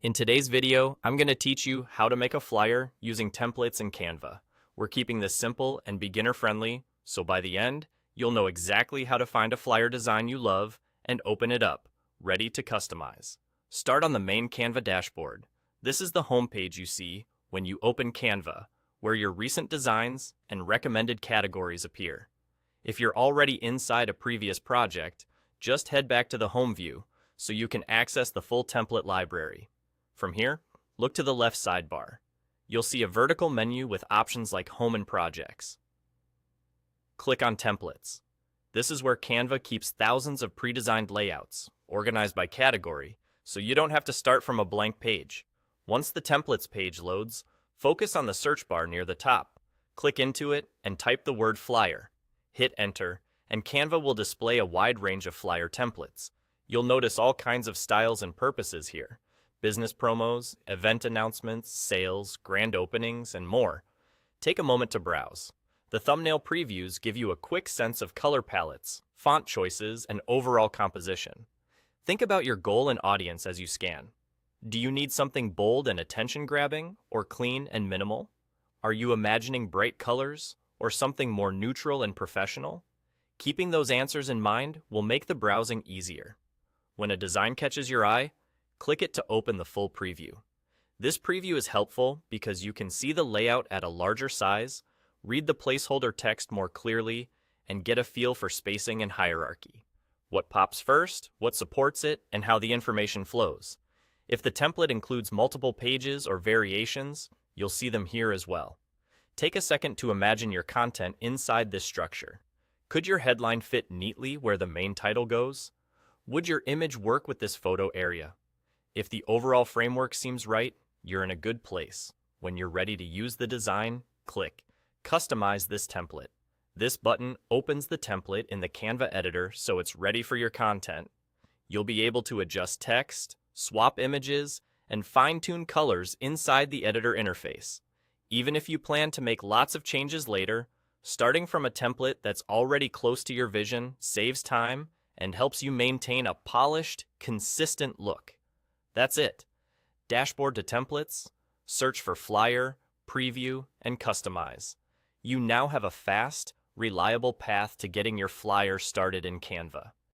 In today's video, I'm going to teach you how to make a flyer using templates in Canva. We're keeping this simple and beginner-friendly, so by the end, you'll know exactly how to find a flyer design you love and open it up, ready to customize. Start on the main Canva dashboard. This is the home page you see when you open Canva, where your recent designs and recommended categories appear. If you're already inside a previous project, just head back to the home view so you can access the full template library. From here, look to the left sidebar. You'll see a vertical menu with options like Home and Projects. Click on Templates. This is where Canva keeps thousands of pre-designed layouts, organized by category, so you don't have to start from a blank page. Once the Templates page loads, focus on the search bar near the top. Click into it and type the word flyer. Hit Enter, and Canva will display a wide range of flyer templates. You'll notice all kinds of styles and purposes here. Business promos, event announcements, sales, grand openings, and more. Take a moment to browse. The thumbnail previews give you a quick sense of color palettes, font choices, and overall composition. Think about your goal and audience as you scan. Do you need something bold and attention-grabbing, or clean and minimal? Are you imagining bright colors, or something more neutral and professional? Keeping those answers in mind will make the browsing easier. When a design catches your eye, click it to open the full preview. This preview is helpful because you can see the layout at a larger size, read the placeholder text more clearly, and get a feel for spacing and hierarchy. What pops first, what supports it, and how the information flows. If the template includes multiple pages or variations, you'll see them here as well. Take a second to imagine your content inside this structure. Could your headline fit neatly where the main title goes? Would your image work with this photo area? If the overall framework seems right, you're in a good place. When you're ready to use the design, click Customize this template. This button opens the template in the Canva editor so it's ready for your content. You'll be able to adjust text, swap images, and fine-tune colors inside the editor interface. Even if you plan to make lots of changes later, starting from a template that's already close to your vision saves time and helps you maintain a polished, consistent look. That's it. Dashboard to templates, search for flyer, preview, and customize. You now have a fast, reliable path to getting your flyer started in Canva.